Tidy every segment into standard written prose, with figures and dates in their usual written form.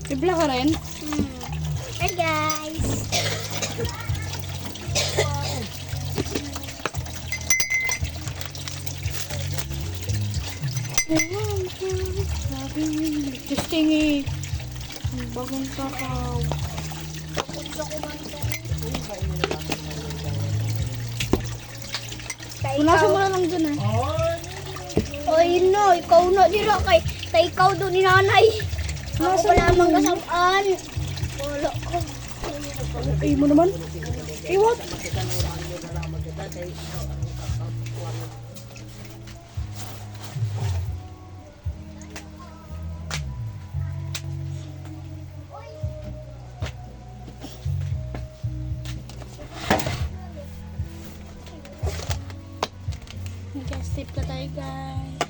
Bibla ka rin? Hey guys! Testing eh. Bagong takaw. Punasan mo na lang dyan eh. Ay no, ikaw na dira kay ikaw doon ni nanay. Ako lamang kasamaan. Wala ko. Ay mo naman. Eh what? Nag-step na tayo guys.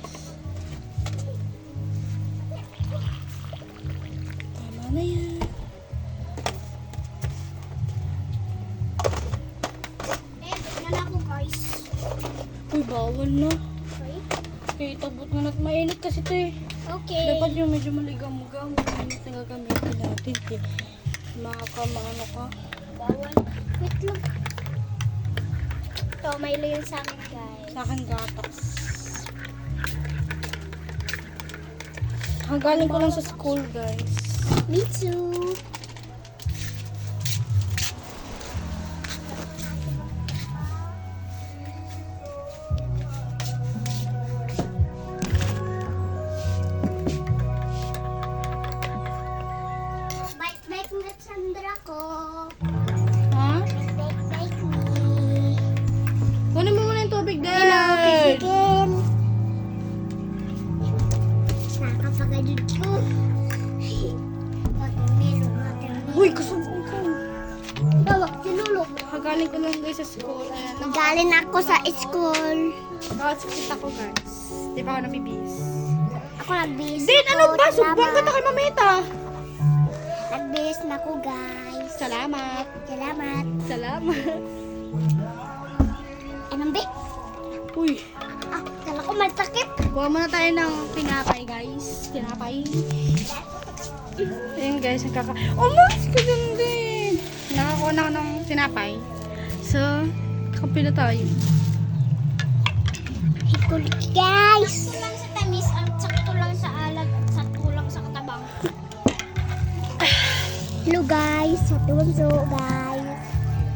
Tama na yan. Yan ako guys. Uy, bawal na. Okay. Okay, tabot na natin. Mainit kasi ito eh. Okay. Dapat yung medyo maligam-gam. Mainit na gagamitin natin. Eh. Maano ka. Bawal. Wait lang. Ito, may layon sa akin guys. Sa akin gatas. Galing ko lang sa school guys. Me too. Bike na Sandra ko. Ha? Bike me. Kunin mo muna yung tubig din. Hello, Pisigin. Nakakapagadod ko. Watermelon. Uy, kasubong ko. Bawak, sinulog. Galing ko lang guys sa school. Ayan. Galing ako sa school. Nakatsikita ko guys. Di ba ako nabibis? Ako nagbihis. Din, ano ba? Sumbang ka to kay mamita. Nagbihis na ako guys. Salamat. Salamat. Salamat. Anong be? Uy. Ah, kala ko may takip. Kuha muna tayo ng tinapay guys. Tinapay. Ayun guys, oh mas ka din. Nakakuha na ako ng tinapay. So, kape na tayo. Hikul guys. Sakto lang sa tamis at sakto lang sa alag at sakto lang sa katabang. Hello guys. Sa tunso guys.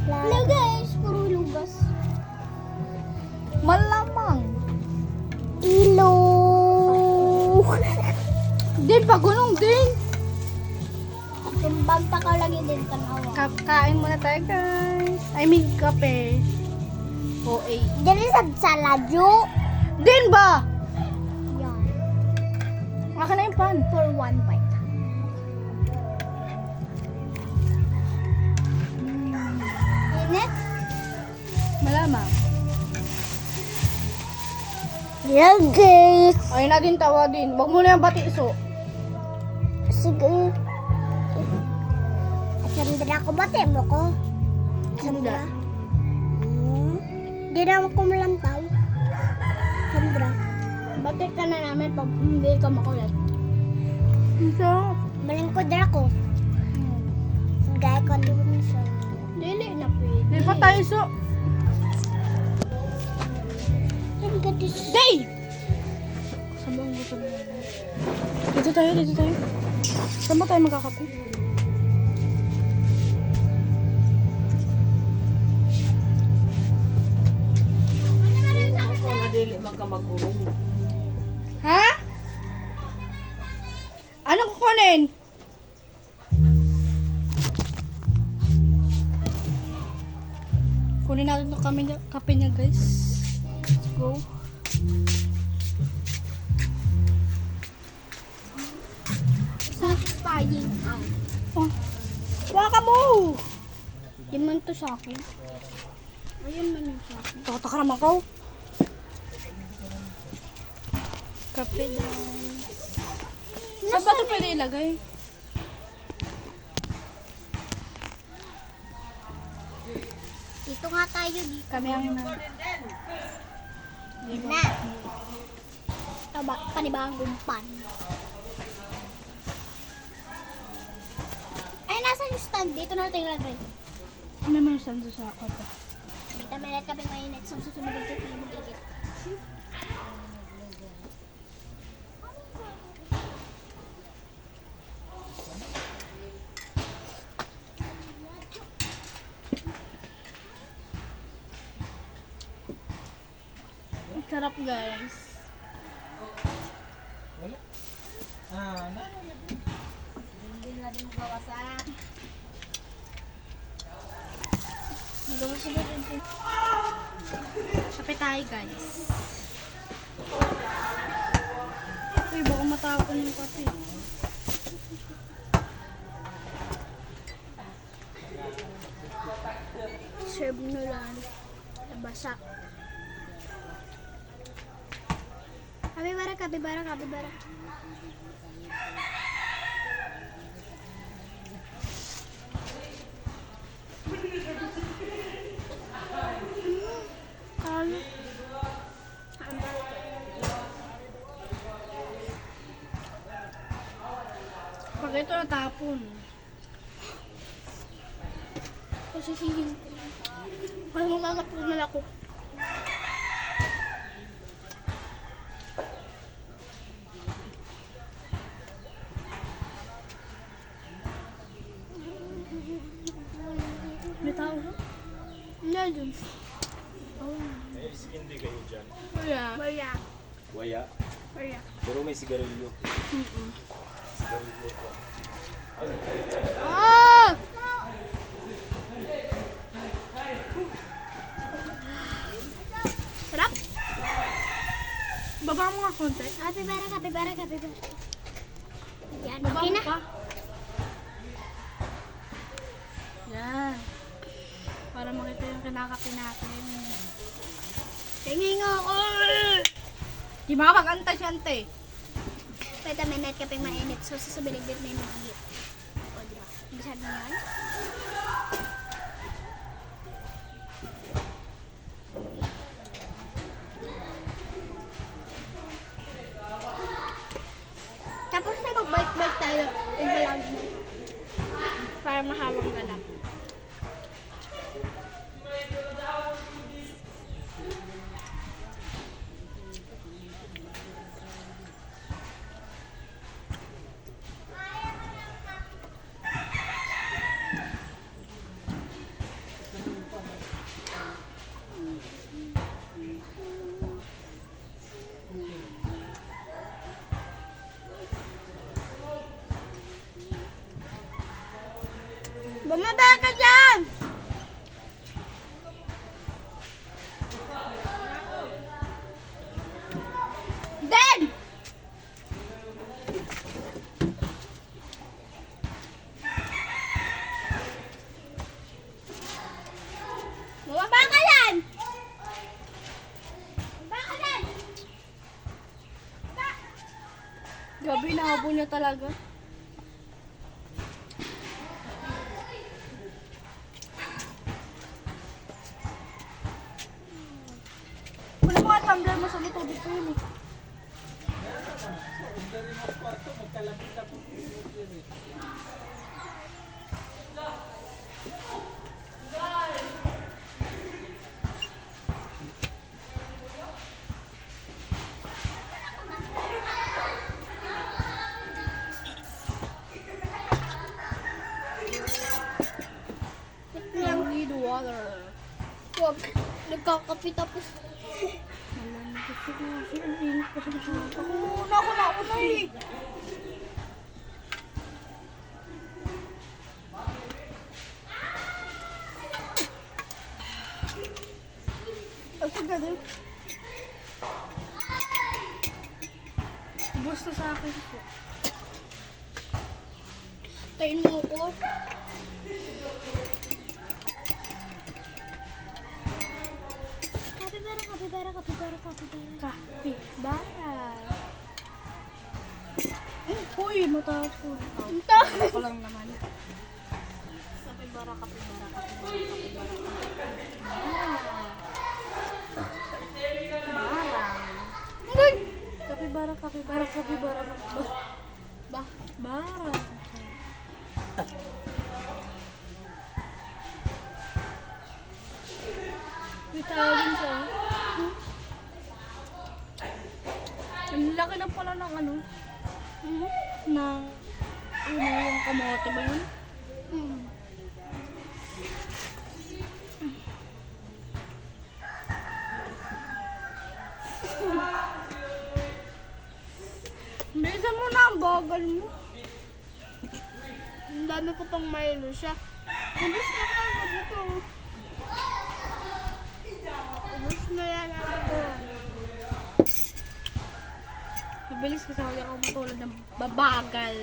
Hello guys. Puro lugas. Malamang. Hello. Din, pagulong din. Tumbag ta ka lagi din tanawa. Kain muna tayo guys. I mean, kape. OA. Dili sa saladyo. Din ba? Yan. Akin na yung pan. For one bite. Init? Malamang. Yeah guys. Ayun na din, tawa din. Wag mo na yung batiso. Sige. Sandra ko ba? Temo ko? Sandra. Di na ako malantaw. Sandra. Batik ka na namin pag hindi ka makulit. So, Malingkod na ako. Gaya ko doon siya. dili na pwede. Di pa tayo so. Ang gadis. Day! Sabang gusto mo. Dito tayo, dito tayo. Saan ba tayo magkakape? Ha? Anong kukunin? Kunin natin itong kape niya guys. Let's go. Satisfying. Oh. Waka mo! Di man to sa akin. Ayun man yung sa akin. Takot ka naman ko. Kape daw. Saan ba ito pwede ilagay? Dito nga tayo dito. Kami ang na. Na. Ito ba? Panibagong pan. nasan yung stand? Dito na natin ilagay. Ano naman yung sando sa kwarto? Kita meron kami mainit. So, susunod yung tip yung magigit. Ang sarap guys. Hindi natin magawasan. Magawasan natin. Kape tayo guys. Uy, baka matapon yung kape. Serve na lang. Nabasa. Kapibara, kapibara, kapibara. Ano? Pag ito natapon. Kasi singin. Parang magkakapunan ako. May tao na? Wala dun. Hindi kayo dyan. Wala. Wala. Waya. Wala. Pero may sigarilyo. Sigarilyo po. Ah! Sarap? Baba mo nga konti. Kapibara, kapibara, kapibara. Yan, Baba okay mo na. pa. Yan. Para makita yung kinakape natin. Tingin nga ako. Di makapag-antay si ante. Pwede minute kapag mainit. So, sasabihin din na yung magigit. O, diba? Bisa na yan. Tapos na mag-bike-bike tayo. I-vlog mo. Para mahawang ka lang. Bumaba ka dyan! Den! Bumaba ka yan! Bumaba ka yan! Gabi, nahabol niya talaga. Wala mga tumbler mo sa likod dito yun eh. You need water. Huwag. Nagkakapi tapos. Wala na gusto ko kasi ang init pa sa masyado. Ako na eh. Ang tagal. Gusto sa akin po. Tayin mo ko. Kapibara, kapibara, kapibara, kapibara. Kapibara. Uy, mataas ko. Ako lang naman. Kapibara, kapibara, kapibara, kapibara. Kapibara, kapibara, kapibara. Bara. Tawagin siya. Ang laki na pala ng ano. Ng yung kamote ba yun? Bilisan mo na ang bagal mo. Ang dami ko pang mayroon siya. Ubus na ka ako dito. Ubus na yan ako. Mabilis kasi ako matulad ng babagal.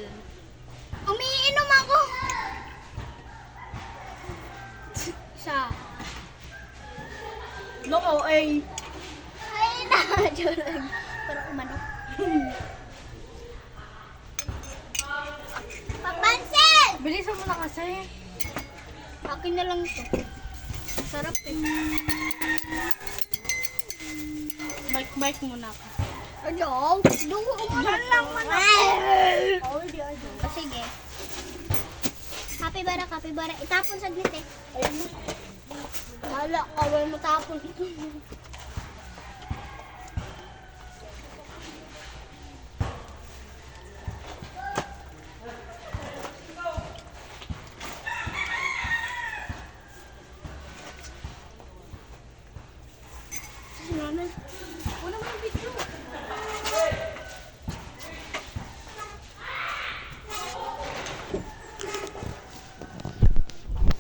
Umiinom ako. Siya. Loko ay. Ay na. Joke lang. Parang umanok. Papansin! Bilisan mo na kasi. Akin na lang ito. Sarap eh. Bike muna ako. Ano? Dungo umanok. Diyan lang man Oh, di ako. Oh, sige. Kapibara, kapibara. Itapon saglit eh. Ayun mo. Wala, kawal mo tapon ito. Nanay. Wala mo yung video.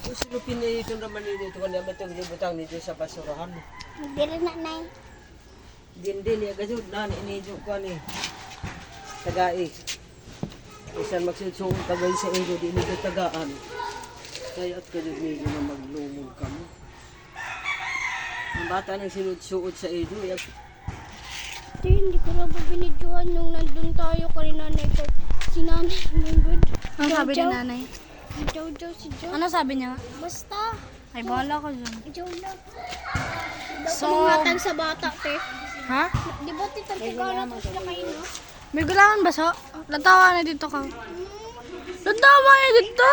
Kung sino pinito naman nito kung naman itong libutang nito sa basurahan. Magdira na, Nay. Din ya gasud na inidyo ko ni tagai. Isan magsudsong tagay sa ilo di nito tagaan. Kaya at kadud medyo na maglumog ka mo. Ang bata nang sinudsuot sa ilo. Ate, hindi ko na ba binidyohan nung nandun tayo kanina na ito. Si Nanay, oh my God. Ano sabi ni Jow-jow. nanay? Si Jow-jow, si Jow. Ano sabi niya? Basta. Ay, bahala ko dyan. Jow lang. So- Pangingatan sa bata, te. Ha? Di ba, tita, ikaw na to sila kayo, no? May gulaman ba so? Latawa na dito ka. Latawa na dito.